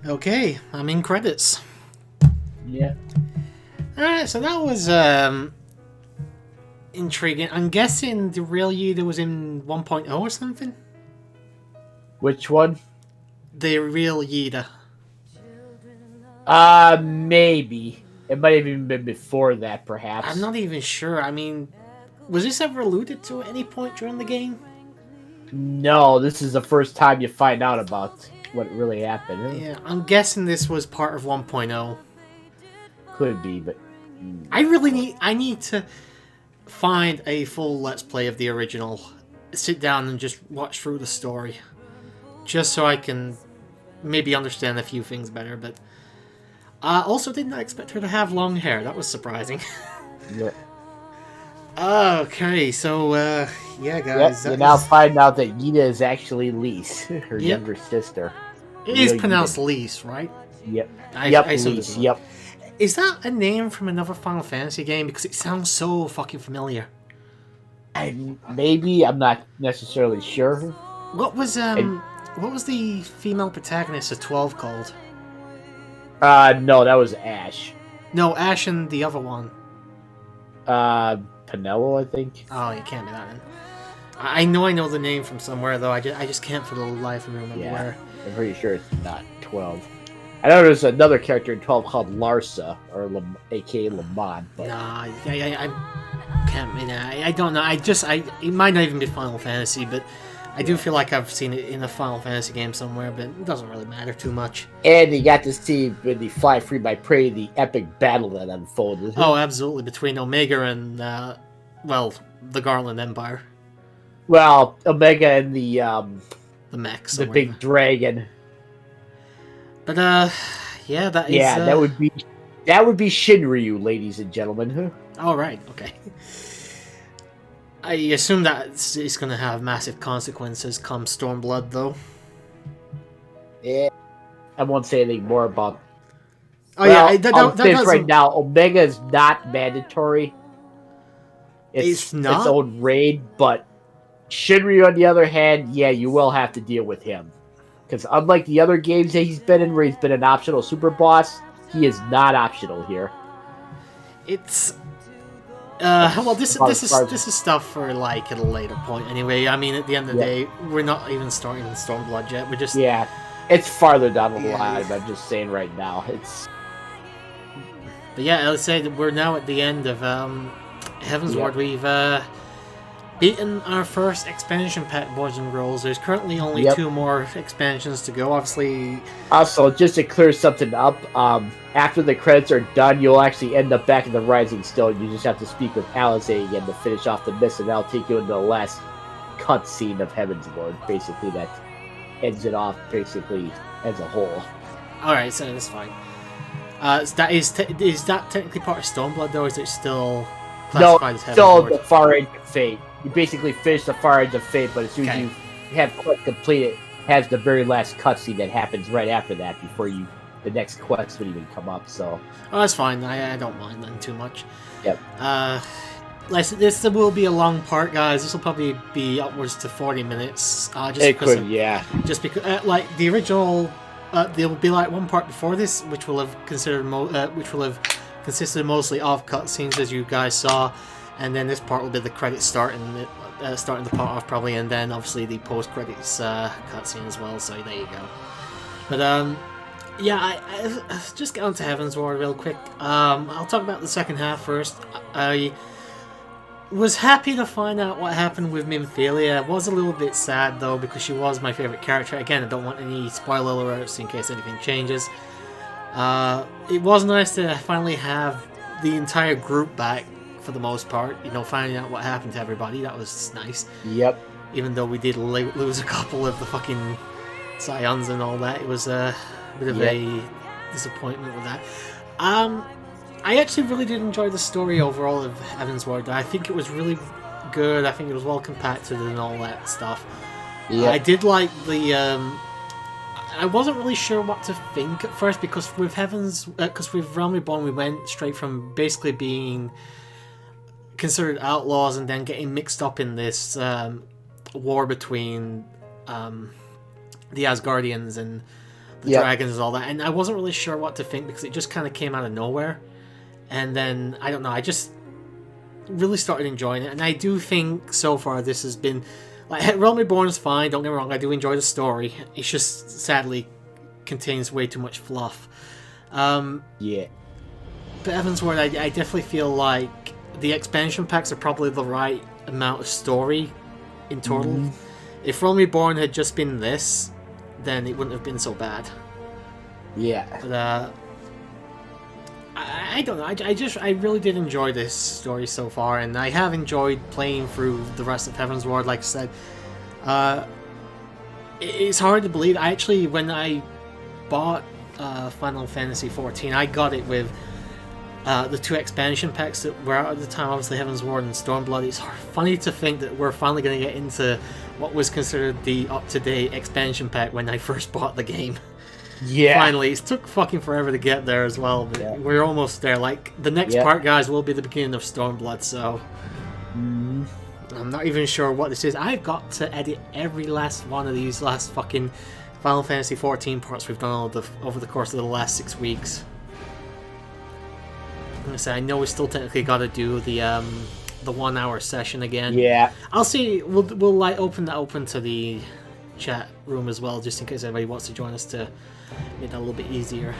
Okay, I'm in credits. Yeah. Alright, so that was intriguing. I'm guessing the real Yuda was in 1.0 or something? Which one? The real Yuda. Maybe. It might have even been before that, I'm perhaps. not even sure. I mean, was this ever alluded to at any point during the game? No, this is the first time you find out about what really happened. Yeah, I'm guessing this was part of 1.0. Could be, but I need to find a full Let's Play of the original. Sit down and just watch through the story. Just so I can maybe understand a few things better, but I also did not expect her to have long hair. That was surprising. yeah. Okay, so, yeah, guys. Yep, you now find out that Yida is actually Lise, her Yep. younger sister. It is pronounced Lise, right? Yep. I Lise, yep. Is that a name from another Final Fantasy game? Because it sounds so fucking familiar. Maybe, I'm not necessarily sure. What was the female protagonist of 12 called? No, that was Ash. No, Ash and the other one. Pinello, I think. Oh, it can't be that then. I know the name from somewhere, though. I just can't for the life of me remember where. I'm pretty sure it's not 12. I know there's another character in 12 called Larsa, or aka Lamont. But... Nah, I can't. I don't know. It might not even be Final Fantasy, but I do feel like I've seen it in a Final Fantasy game somewhere, but it doesn't really matter too much. And you got to see when the Fly Free by Prey, the epic battle that unfolded. Oh, absolutely, between Omega and, the Garland Empire. Well, Omega and the mechs. The big dragon. But, yeah, that is... Yeah, that would be Shinryu, ladies and gentlemen. Oh, right, okay. I assume that it's going to have massive consequences come Stormblood, though. Yeah, I won't say anything more about... Oh, well, yeah, I'll say this right now. Omega is not mandatory. It's not? Its own raid, but Shinryu, on the other hand, yeah, you will have to deal with him. Because unlike the other games that he's been in, where he's been an optional super boss, he is not optional here. It's... well, this is stuff for, like, at a later point anyway. I mean, at the end of the day, we're not even starting Stormblood yet. We're just... Yeah, it's farther down the line, I'm just saying right now. It's... But yeah, let's say that we're now at the end of Heavensward. We've beaten our first expansion pack, boys and girls. There's currently only 2 more expansions to go, obviously. Also, just to clear something up, after the credits are done, you'll actually end up back in the Rising Stone. You just have to speak with Alizé again to finish off the mission, and that'll take you into the last cutscene of Heavensward. Basically, that ends it off, basically, as a whole. Alright, so that's fine. Is that technically part of Stormblood, though, or is it still classified as Heavensward? No, still the Far Edge of Fate. You basically finish the Far Edge of Fate, but as soon as you have quest completed, it has the very last cutscene that happens right after that, before the next quest would even come up. So, that's fine. I don't mind that too much. Yep. This will be a long part, guys. This will probably be upwards to 40 minutes. Just because, like the original, there will be like one part before this, which will have consisted mostly of cutscenes, as you guys saw. And then this part will be the credits starting the part off probably, and then obviously the post-credits cutscene as well. So there you go. But yeah, I just get on to Heavensward real quick. I'll talk about the second half first. I was happy to find out what happened with Minthelia. I was a little bit sad though, because she was my favorite character. Again, I don't want any spoiler alerts in case anything changes. It was nice to finally have the entire group back. For the most part, finding out what happened to everybody, that was nice. Yep. Even though we did lose a couple of the fucking Scions and all that, it was a bit of a disappointment with that. I actually really did enjoy the story overall of Heavensward. I think it was really good. I think it was well compacted and all that stuff. Yep. I did like the... I wasn't really sure what to think at first, because with Realm Reborn, we went straight from basically being considered outlaws and then getting mixed up in this war between the Asgardians and the dragons and all that, and I wasn't really sure what to think because it just kind of came out of nowhere. And then, I don't know, I just really started enjoying it, and I do think so far this has been... Like, Realm Reborn is fine, don't get me wrong, I do enjoy the story. It's just, sadly, contains way too much fluff. But Heavensward, I definitely feel like the expansion packs are probably the right amount of story in total. If Realm Reborn had just been this, then it wouldn't have been so bad. But, I don't know, I really did enjoy this story so far, and I have enjoyed playing through the rest of Heavensward, like I said. It's hard to believe, when I bought Final Fantasy XIV, I got it with the 2 expansion packs that were out at the time, obviously Heavensward and Stormblood. It's funny to think that we're finally going to get into what was considered the up-to-date expansion pack when I first bought the game. Finally, it took fucking forever to get there as well, but we're almost there. Like, the next part, guys, will be the beginning of Stormblood, so... I'm not even sure what this is. I've got to edit every last one of these last fucking Final Fantasy XIV parts we've done over the course of the last 6 weeks. I know we still technically got to do the 1 hour session again. I'll see. We'll like open to the chat room as well, just in case anybody wants to join us to make that a little bit easier.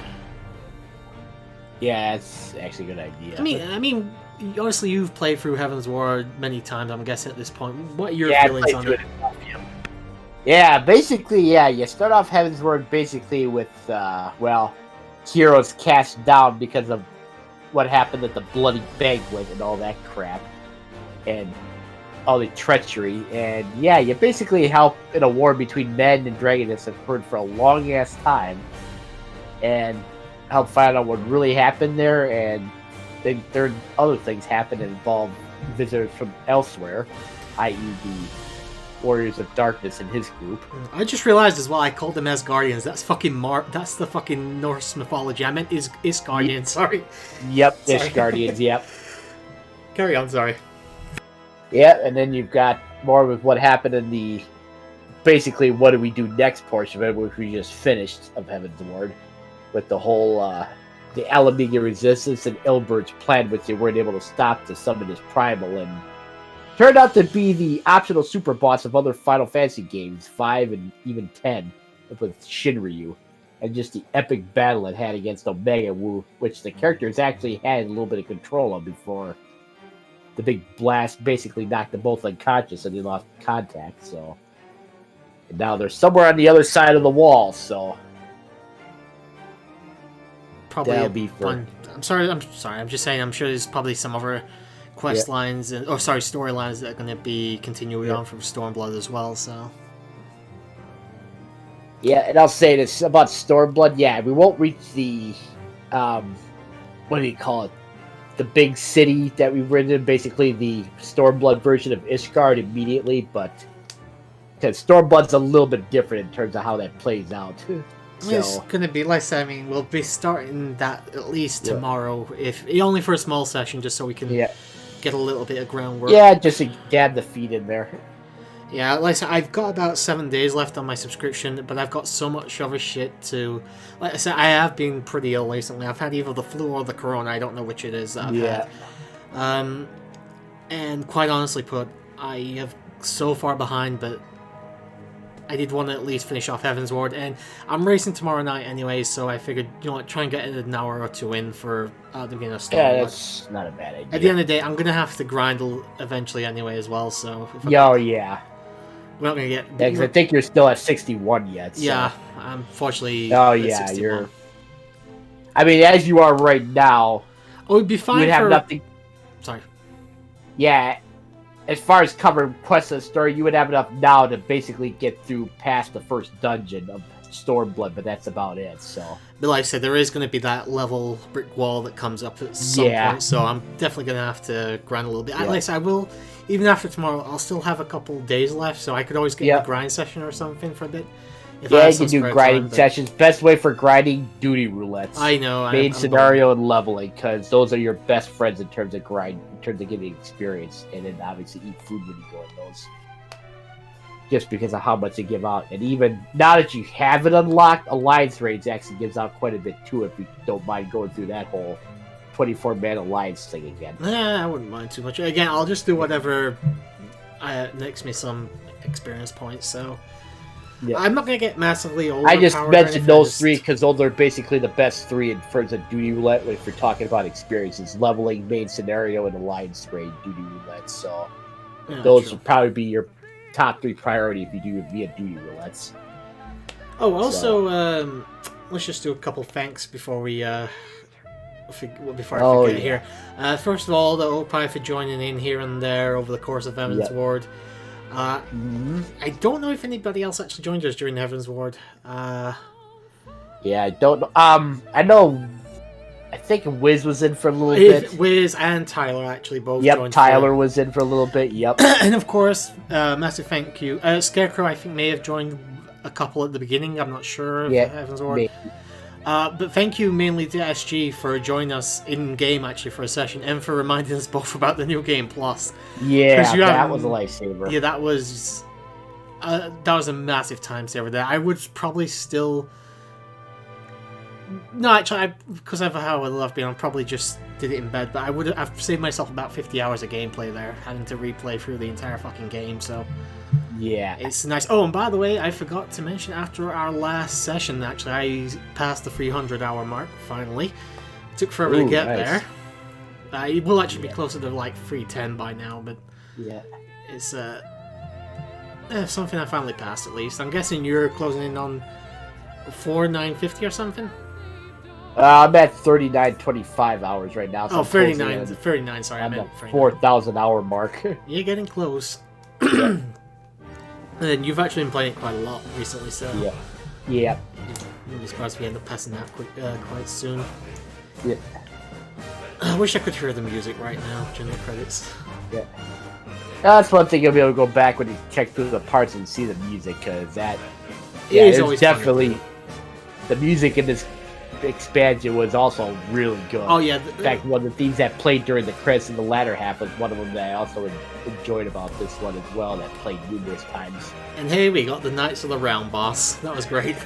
Yeah, it's actually a good idea. I mean, honestly, you've played through Heavensward many times, I'm guessing, at this point. What are your feelings on it? Basically, you start off Heavensward basically with, heroes cast down because of what happened at the bloody banquet and all that crap. And all the treachery. And, you basically help in a war between men and dragons that occurred for a long-ass time. And help find out what really happened there, and then there other things happen that involve visitors from elsewhere, i.e. the Warriors of Darkness and his group. I just realized as well, I called them Asgardians. That's fucking that's the fucking Norse mythology. I meant Isgardians, sorry. Yep, Isgardians, yep. Carry on, sorry. Yeah, and then you've got more with what happened in the basically what do we do next portion of it, which we just finished of Heavensward, with the whole the Alamiga Resistance and Ilbert's plan, which they weren't able to stop to summon his primal, and turned out to be the optional super boss of other Final Fantasy games, 5 and even 10, with Shinryu, and just the epic battle it had against Omega Wu, which the characters actually had a little bit of control of before the big blast basically knocked them both unconscious and they lost contact. So, and now they're somewhere on the other side of the wall, so probably that'll be fun. I'm sorry. I'm just saying. I'm sure there's probably some other quest lines and storylines that are going to be continuing on from Stormblood as well. So and I'll say this about Stormblood. Yeah, we won't reach the what do you call it? The big city that we were in, basically the Stormblood version of Ishgard immediately, but because Stormblood's a little bit different in terms of how that plays out. So, it's going to be, like I said, we'll be starting that at least tomorrow, if only for a small session, just so we can get a little bit of groundwork. Yeah, just to get the feet in there. Yeah, like I said, I've got about 7 days left on my subscription, but I've got so much other shit to... Like I said, I have been pretty ill recently. I've had either the flu or the corona. I don't know which it is that I've had. And quite honestly put, I have so far behind, but I did want to at least finish off Heavensward, and I'm racing tomorrow night anyway, so I figured, try and get an hour or two in for the beginning of Stormblood. Yeah, that's not a bad idea. At the end of the day, I'm going to have to grind eventually anyway as well, so... We're not going to get... because I think you're still at 61 yet. So. Yeah, unfortunately... Oh, yeah, 61. You're... I mean, as you are right now... Oh, it'd be fine you'd have nothing... Sorry. Yeah, as far as covering quests and story, you would have enough now to basically get through past the first dungeon of Stormblood, but that's about it, so... But like I said, there is going to be that level brick wall that comes up at some point, so I'm definitely going to have to grind a little bit. Like I said, I will... Even after tomorrow, I'll still have a couple days left, so I could always get a grind session or something for a bit. You can do grinding sessions. Best way for grinding, duty roulettes. I know. Main scenario and leveling, because those are your best friends in terms of grind, in terms of getting experience, and then obviously eat food when you go in those. just because of how much they give out. And even now that you have it unlocked, Alliance Raids actually gives out quite a bit too, if you don't mind going through that whole 24-man Alliance thing again. I wouldn't mind too much. Again, I'll just do whatever makes me some experience points, so... Yeah. I'm not going to get massively overpowered. I just mentioned those three because those are basically the best three in terms of duty roulette if you're talking about experiences. Leveling, main scenario, and Alliance Raid duty roulette. So those would probably be your top 3 priority if you do via duty roulettes. Oh, also, let's just do a couple thanks before we before I forget here. First of all, the OPI for joining in here and there over the course of Heaven's Ward. I don't know if anybody else actually joined us during the Heaven's Ward. Yeah, I don't know. I know. I think Wiz was in for a little bit. Wiz and Tyler actually both joined. Yep, Tyler was in for a little bit. Yep. And of course, massive thank you. Scarecrow, I think, may have joined a couple at the beginning. I'm not sure. Of Heaven's Ward. Maybe. But thank you mainly to SG for joining us in-game, actually, for a session, and for reminding us both about the new Game Plus. Yeah, that was a lifesaver. Yeah, that was a massive time saver there. I would probably still... No, actually, because of how I love being, I probably just did it in bed, but I've saved myself about 50 hours of gameplay there, having to replay through the entire fucking game, so... Yeah. It's nice. Oh, and by the way, I forgot to mention, after our last session, actually, I passed the 300-hour mark, finally. It took forever to get there. It will actually be closer to, like, 310 by now, but... Yeah. It's, something I finally passed, at least. I'm guessing you're closing in on 4,950 or something? I'm at 39.25 hours right now. So 39, sorry, I meant 4,000-hour mark. You're getting close. And you've actually been playing it quite a lot recently, so... Yeah. I'm surprised if we end up passing that quite soon. Yeah. I wish I could hear the music right now during the credits. Yeah. That's one thing you'll be able to go back when you check through the parts and see the music, because that... Yeah, it's always definitely... The music in this expansion was also really good. Oh, yeah. In fact, one of the themes that played during the credits in the latter half was one of them that I also enjoyed about this one as well, that played numerous times. And hey, we got the Knights of the Round boss. That was great.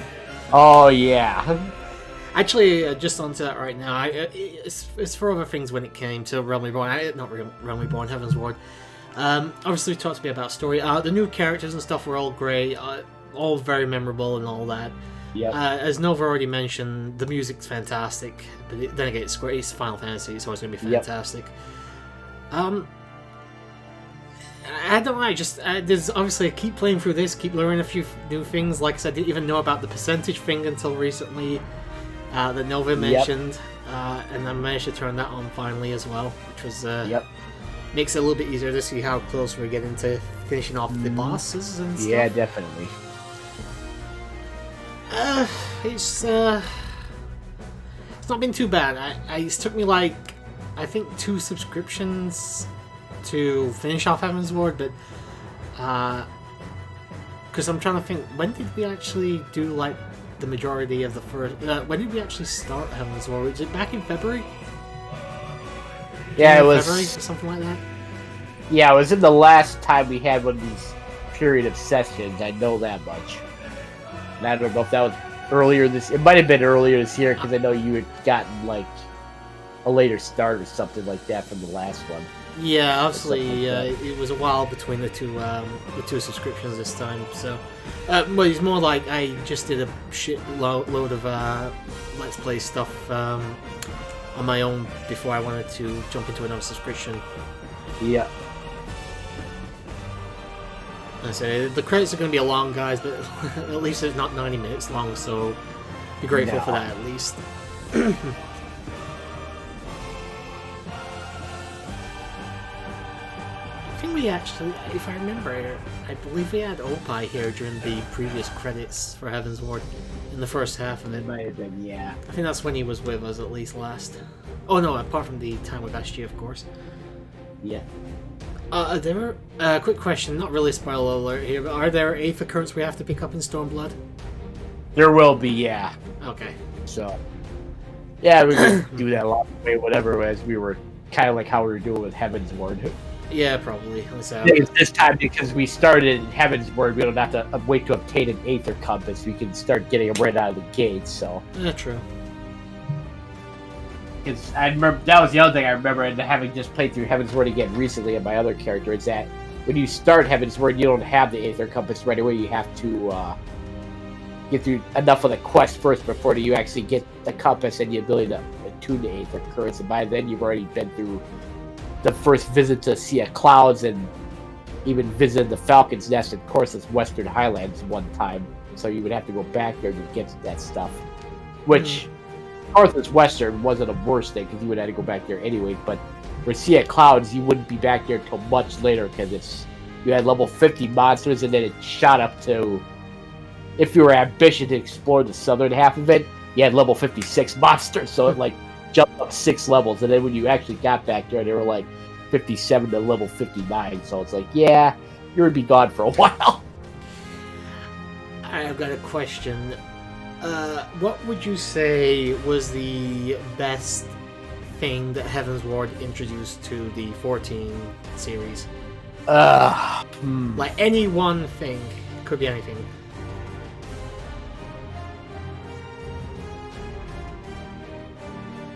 Oh, yeah. Actually, just onto that right now, it's for other things when it came to Realm Reborn. Not Realm Reborn, Heaven's Ward. Obviously, talked to me about story. The new characters and stuff were all great, all very memorable and all that. Yep. As Nova already mentioned, the music's fantastic, but then again, it's great. It's Final Fantasy, it's always going to be fantastic. Yep. I don't know, there's obviously, I keep playing through this, keep learning a few new things. Like I said, I didn't even know about the percentage thing until recently, that Nova mentioned, and I managed to turn that on finally as well, which was, makes it a little bit easier to see how close we're getting to finishing off the bosses and stuff. Yeah, definitely. It's not been too bad. It took me like, I think 2 subscriptions to finish off Heaven's Ward, but because I'm trying to think, when did we actually do like the majority of the first? When did we actually start Heaven's Ward? Was it back in February? Yeah, it was February or something like that. Yeah, it was in the last time we had one of these period of sessions. I know that much. And I don't know if that was earlier this... It might have been earlier this year, because I know you had gotten, like, a later start or something like that from the last one. Yeah, obviously, it was a while between the two subscriptions this time, so... well, it's more like I just did a load of Let's Play stuff on my own before I wanted to jump into another subscription. Yeah. I say the credits are going to be long, guys, but at least it's not 90 minutes long, so be grateful for that at least. I think we actually, if I remember, I believe we had Opie here during the previous credits for Heaven's Ward in the first half of it. Might have been, yeah. I think that's when he was with us at least last. Oh no, apart from the time with SG, of course. Yeah. Quick question, not really spoiler alert here, but are there 8th occurrence we have to pick up in Stormblood? There will be, yeah. Okay. So, yeah, we could do that a lot of way, whatever, as we were kind of like how we were doing with Heaven's Ward. Yeah, probably. It's this time because we started in Heaven's Word, we don't have to wait to obtain an Aether Compass. We can start getting them right out of the gate. So yeah, true. Because I remember that was the other thing I remember, and having just played through Heaven's Word again recently on my other character, is that when you start Heaven's Word, you don't have the Aether Compass right away. You have to get through enough of the quest first before you actually get the compass and the ability to attune the Aether Currents. And by then, you've already been through the first visit to Sea of Clouds and even visited the Falcon's Nest and, of course, it's Western Highlands one time. So you would have to go back there to get that stuff. Which, Arthur's Western wasn't a worst thing because you would have to go back there anyway. But for Sea of Clouds, you wouldn't be back there until much later because you had level 50 monsters and then it shot up to, if you were ambitious to explore the southern half of it, you had level 56 monsters. So it jumped up 6 levels, and then when you actually got back there, they were 57 to level 59. So it's yeah, you're gonna be gone for a while. I've got a question. What would you say was the best thing that Heaven's Ward introduced to the 14 series? Any one thing. Could be anything.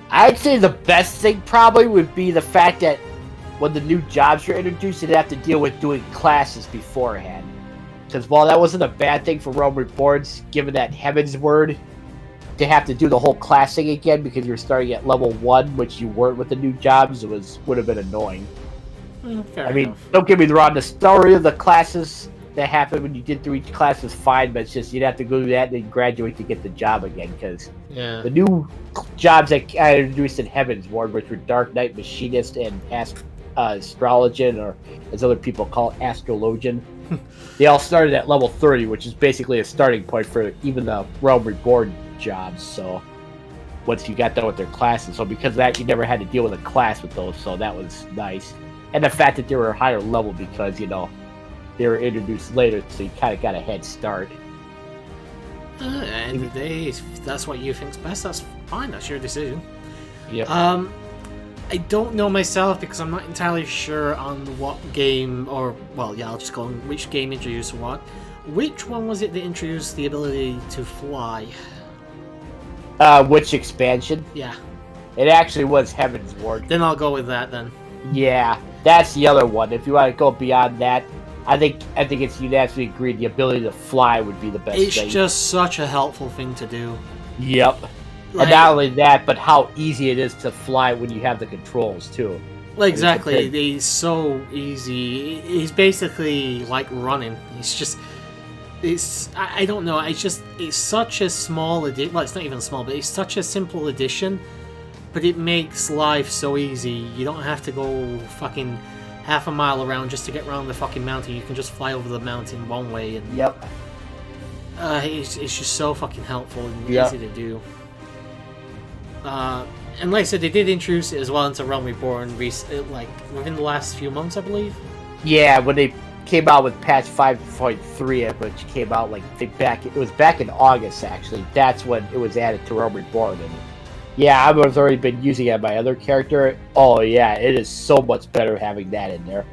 I'd say the best thing probably would be the fact that when the new jobs were introduced, you'd have to deal with doing classes beforehand. Because while that wasn't a bad thing for Realm Reborn's, given that Heaven's Word, to have to do the whole classing again because you're starting at level 1, which you weren't with the new jobs, would have been annoying. Fair enough. Don't get me wrong, the story of the classes that happened when you did through each class is fine, but it's just you'd have to go through that and then graduate to get the job again, because the new jobs that I introduced in Heaven's Ward, which were Dark Knight Machinist and Astrologian, or as other people call it, Astrologian, they all started at level 30, which is basically a starting point for even the Realm Reborn jobs. So once you got done with their classes, so because of that, you never had to deal with a class with those, so that was nice. And the fact that they were a higher level because, they were introduced later, so you kind of got a head start. End of the day, if that's what you think's best, that's fine. That's your decision. Yeah. I don't know myself because I'm not entirely sure on what game, I'll just go on which game introduced what. Which one was it that introduced the ability to fly? Which expansion? Yeah. It actually was Heaven's Ward. Then I'll go with that then. Yeah, that's the other one. If you want to go beyond that, I think it's unanimously agreed the ability to fly would be the best thing. It's just such a helpful thing to do. Yep. And not only that, but how easy it is to fly when you have the controls, too. Exactly. He's so easy. He's basically like running. I don't know. It's such a small addition. Well, it's not even small, but it's such a simple addition. But it makes life so easy. You don't have to go fucking half a mile around just to get around the fucking mountain. You can just fly over the mountain one way. And yep. It's just so fucking helpful and easy to do. And like I said, they did introduce it as well into Realm Reborn, within the last few months, I believe. Yeah, when they came out with patch 5.3, which came out it was back in August actually. That's when it was added to Realm Reborn, and yeah, I've already been using it on my other character. Oh yeah, it is so much better having that in there.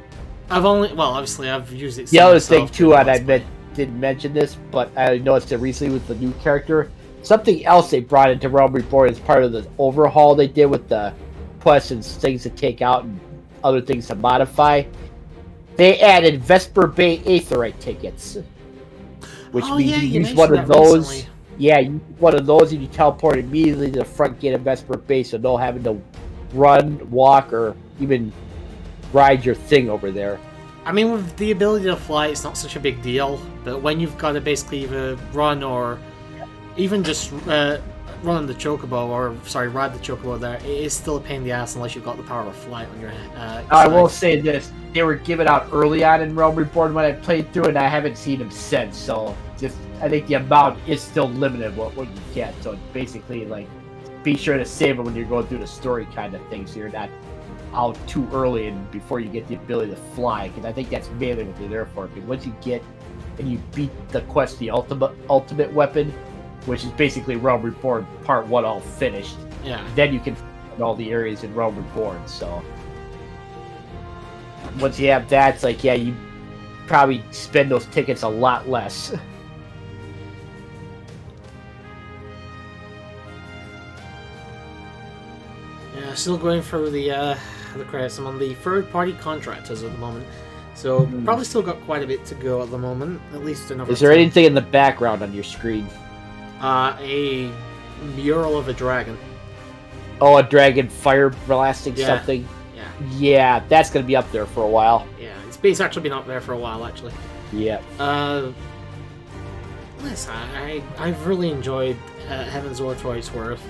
Obviously I've used it. The other thing too, and I didn't mention this, but I noticed it recently with the new character. Something else they brought into Realm Reborn as part of the overhaul they did with the quests and things to take out and other things to modify. They added Vesper Bay Aetheryte tickets, which means you use one of those. Recently. Yeah, you use one of those and you teleport immediately to the front gate of Vesper Bay, so no having to run, walk, or even ride your thing over there. I mean, with the ability to fly, it's not such a big deal, but when you've got to basically either run or even just run on the chocobo, ride the chocobo there, it is still a pain in the ass unless you've got the power of flight on your I will say this, they were given out early on in Realm Reborn when I played through, and I haven't seen them since, so I think the amount is still limited what you get, so it's basically be sure to save them when you're going through the story kind of thing, so you're not out too early and before you get the ability to fly, because I think that's mainly what they're there for, because once you get and you beat the quest, the ultimate weapon, which is basically Realm Reborn Part 1 all finished. Yeah. Then you can find all the areas in Realm Reborn, so. once you have that, it's like, yeah, you probably spend those tickets a lot less. Yeah, still going through the credits. I'm on the third-party contractors at the moment, so probably still got quite a bit to go at the moment. At least another. Is there anything in the background on your screen? A mural of a dragon. Oh, a dragon fire blasting something? Yeah. Yeah, that's going to be up there for a while. Yeah, it's actually been up there for a while, actually. Yeah. Listen, I've really enjoyed Heaven's Door Twice Worth.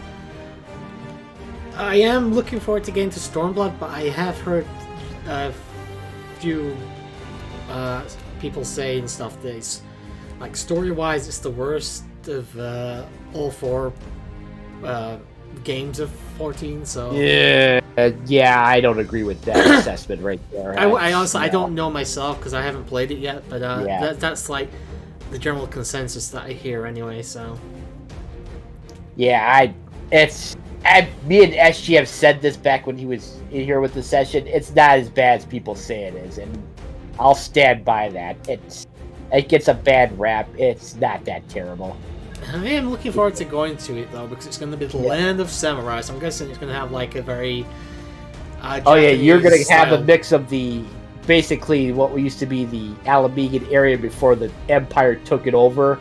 I am looking forward to getting to Stormblood, but I have heard a few people saying stuff that it's, like, story-wise, it's the worst of all four games of 14, so... Yeah, I don't agree with that assessment right there. I honestly, I don't know myself, because I haven't played it yet, but that's, like, the general consensus that I hear anyway, so... Yeah, me and SG have said this back when he was in here with the session. It's not as bad as people say it is, and I'll stand by that. It gets a bad rap. It's not that terrible. I am looking forward to going to it, though, because it's going to be the land of samurai, so I'm guessing it's going to have, like, a very you're going to have style. a mix of basically what used to be the Alamegan area before the Empire took it over.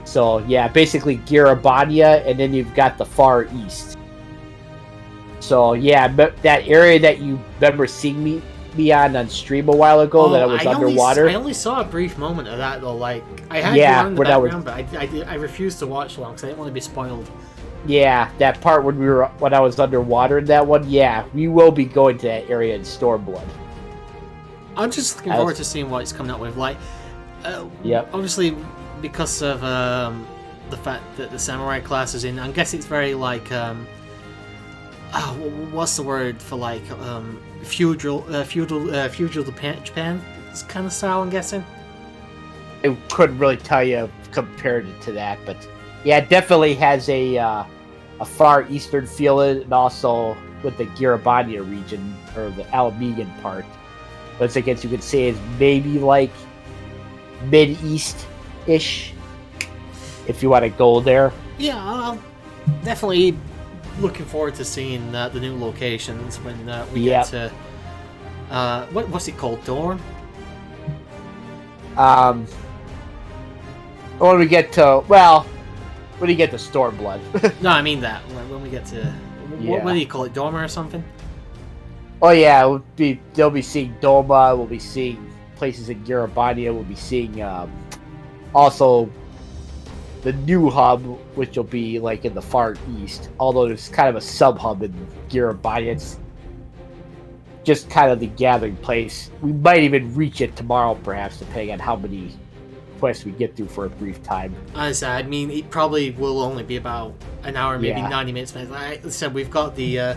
So, yeah, basically Garabania, and then you've got the Far East. So, yeah, that area that you remember seeing me on stream a while ago that I was underwater. I only saw a brief moment of that, though. Like, I had you on the background, but I refused to watch long because I didn't want to be spoiled. Yeah, that part when I was underwater in that one, yeah, we will be going to that area in Stormblood. I'm just looking forward to seeing what it's coming up with. Like, obviously, because of the fact that the samurai class is in, I guess it's very like what's the word for like feudal Japan kind of style, I'm guessing. I couldn't really tell you compared to that, but yeah, it definitely has a far eastern feel in it, and also with the Garabania region or the Alamegan part. But I guess you could say is maybe like mid-east ish, if you want to go there. Yeah, I'm definitely looking forward to seeing the new locations when we get to what's it called, Dorn? When you get to Stormblood. No, I mean that when we get to what do you call it, Dormer or something? Oh yeah, they'll be seeing Doma. We'll be seeing places in Garabania. We'll be seeing also the new hub, which will be like in the far east. Although there's kind of a sub hub in Garabania. It's just kind of the gathering place. We might even reach it tomorrow, perhaps, depending on how many quests we get through for a brief time. I mean, it probably will only be about an hour, maybe 90 minutes. Like I said, we've got the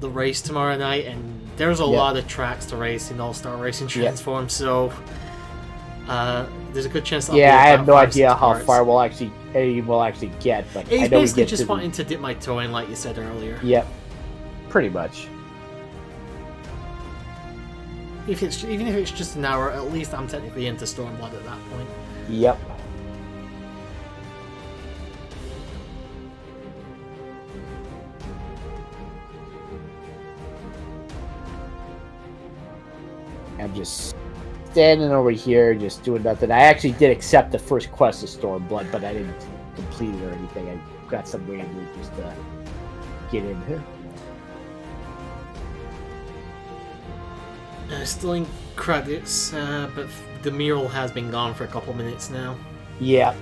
race tomorrow night, and there's a lot of tracks to race in All-Star Racing Transform, so there's a good chance I have no idea how far we'll actually get, but it's I know basically just wanting to dip my toe in, like you said earlier. Yep, pretty much. Even if it's just an hour, at least I'm technically into Stormblood at that point. Yep. I'm just standing over here, just doing nothing. I actually did accept the first quest of Stormblood, but I didn't complete it or anything. I got some random just to get in here. Still in credits, but the mural has been gone for a couple minutes now. Yeah.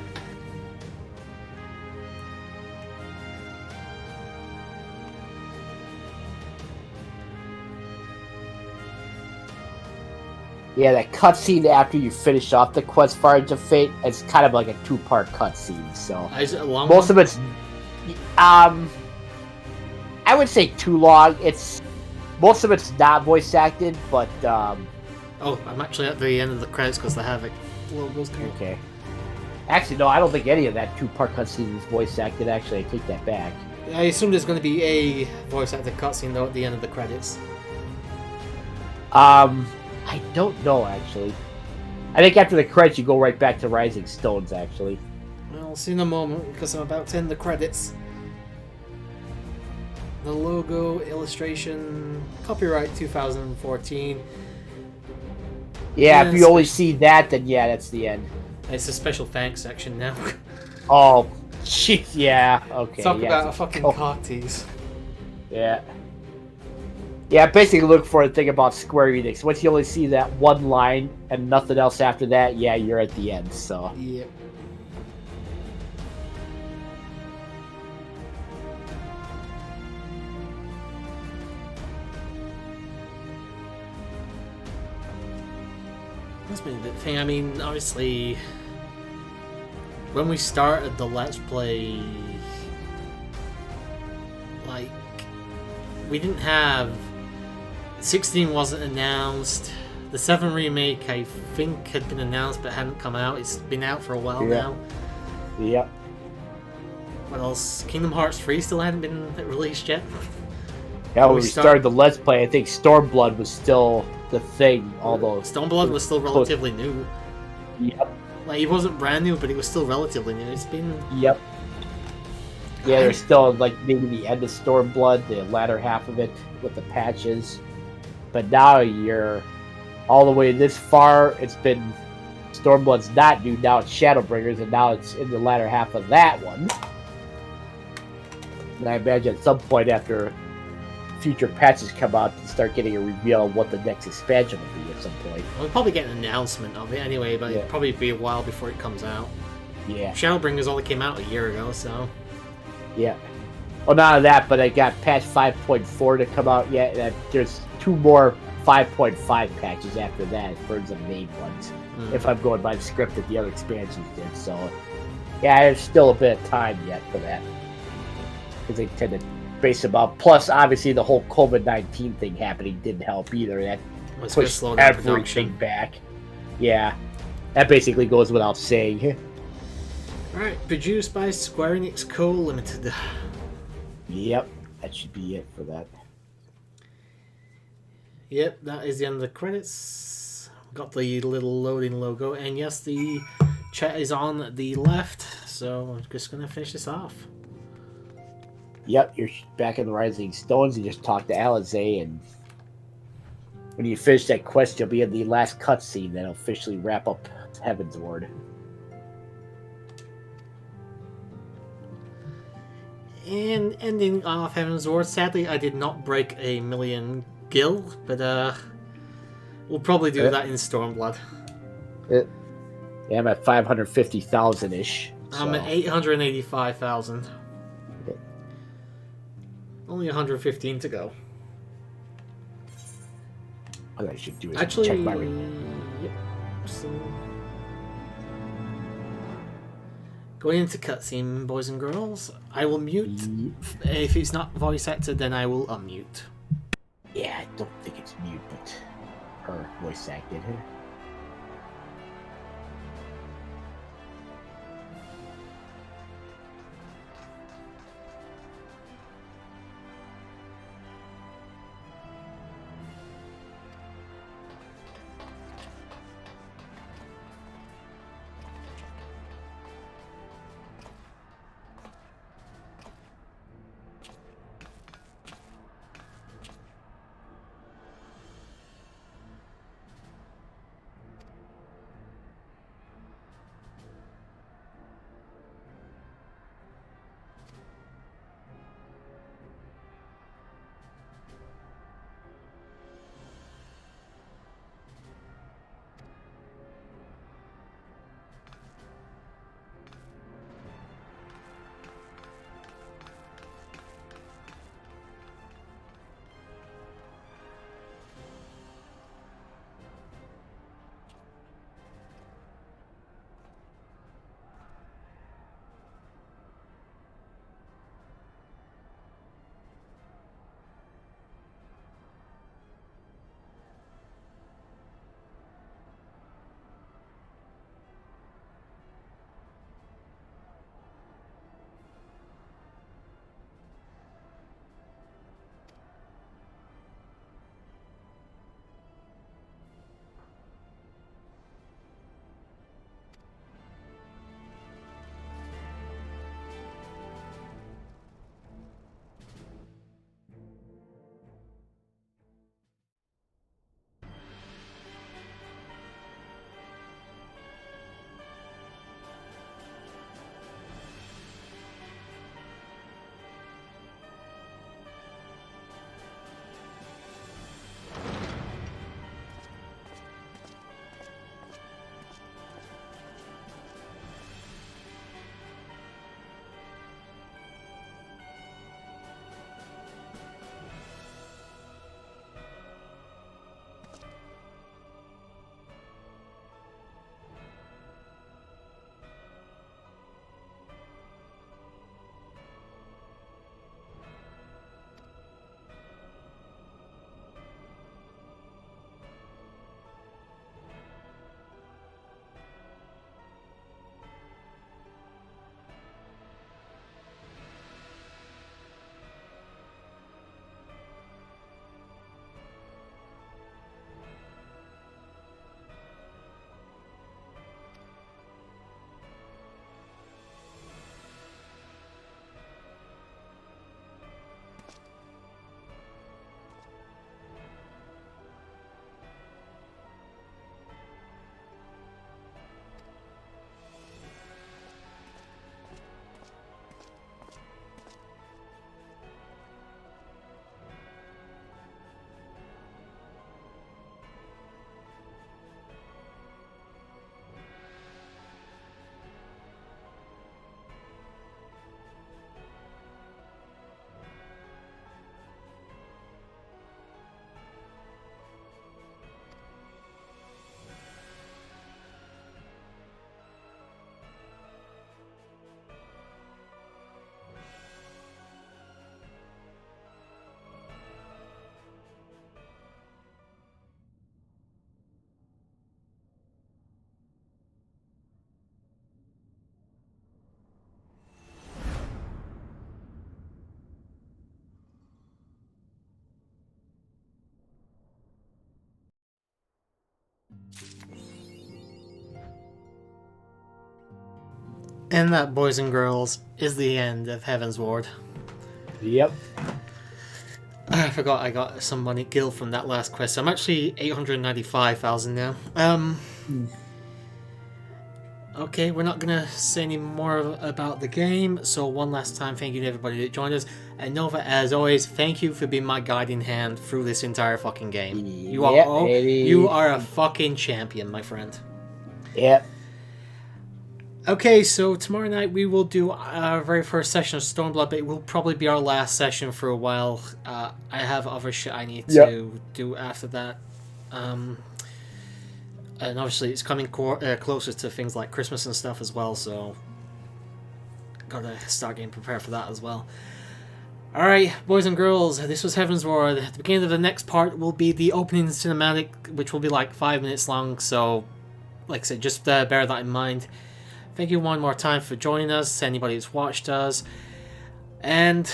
Yeah, that cutscene after you finish off the quest Fires of Fate, it's kind of like a two-part cutscene. So is it a long most one? of it's, I would say too long. Most of it's not voice acted, but oh, I'm actually at the end of the credits because the Havoc logos come. Okay. Actually, no, I don't think any of that two-part cutscene is voice acted. Actually, I take that back. I assume there's going to be a voice acted cutscene though at the end of the credits. I don't know, actually. I think after the credits, you go right back to Rising Stones, actually. Well, we'll see in a moment, because I'm about to end the credits. The logo, illustration, copyright 2014. Yeah, And if you only see that, then yeah, that's the end. It's a special thanks section now. Oh, jeez, yeah, okay. Talk yeah, about a fucking cock tease. Yeah. Yeah, basically look for the thing about Square Enix. Once you only see that one line and nothing else after that, yeah, you're at the end, so. Yep. That's been a bit thing. I mean, obviously, when we started the Let's Play, like, we didn't have 16 wasn't announced. The 7 remake, I think, had been announced but hadn't come out. It's been out for a while now. Yep. What else? Kingdom Hearts 3 still hadn't been released yet. Yeah, when we started the Let's Play, I think Stormblood was still the thing, although... Stormblood was still relatively new. Yep. Like, it wasn't brand new, but it was still relatively new. It's been... Yep. Yeah, there's still, like, maybe the end of Stormblood, the latter half of it, with the patches. But now you're all the way this far. It's been... Stormblood's not new, now it's Shadowbringers, and now it's in the latter half of that one. And I imagine at some point after future patches come out to start getting a reveal of what the next expansion will be at some point. We'll probably get an announcement of it anyway, but yeah. It'll probably be a while before it comes out. Yeah. Shadowbringers only came out a year ago, so... Yeah. Well, not of that, but I got patch 5.4 to come out yet, and there's 2 more 5.5 patches after that for the main ones. If I'm going by the script that the other expansions did, so... Yeah, there's still a bit of time yet for that. Because they tend to base them up. Plus, obviously, the whole COVID-19 thing happening didn't help either. That pushed everything back. Yeah. That basically goes without saying. Alright, produced by Square Enix Co. Limited. Yep, that should be it for that. Yep, that is the end of the credits. Got the little loading logo, and yes, the chat is on the left, so I'm just gonna finish this off. Yep, you're back in the Rising Stones. You just talk to Alizé, and when you finish that quest, you'll be in the last cutscene that'll officially wrap up Heaven's Ward. And ending off Heaven's Ward, sadly I did not break a million gil, but we'll probably do that in Stormblood. Yeah, I'm at 550,000-ish. So. I'm at 885,000. Only 115 to go. What I should do is actually check my... Yep. So, going into cutscene, boys and girls, I will mute. If it's not voice acted, then I will unmute. Yeah, I don't think it's mute, but her voice acted. And that, boys and girls, is the end of Heaven's Ward. Yep. I forgot I got some money gil from that last quest. I'm actually 895,000 now. Okay, we're not gonna say any more about the game, so one last time, thank you to everybody that joined us. And Nova, as always, thank you for being my guiding hand through this entire fucking game. You are a fucking champion, my friend. Yep. Okay, so tomorrow night we will do our very first session of Stormblood, but it will probably be our last session for a while. I have other shit I need to do after that. And obviously it's coming closer to things like Christmas and stuff as well, so gotta start getting prepared for that as well. Alright, boys and girls, this was Heaven's Ward. At the beginning of the next part will be the opening cinematic, which will be like 5 minutes long, so like I said, just bear that in mind. Thank you one more time for joining us, anybody who's watched us, and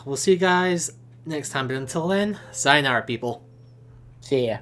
we'll see you guys next time, but until then, sayonara, people. See ya.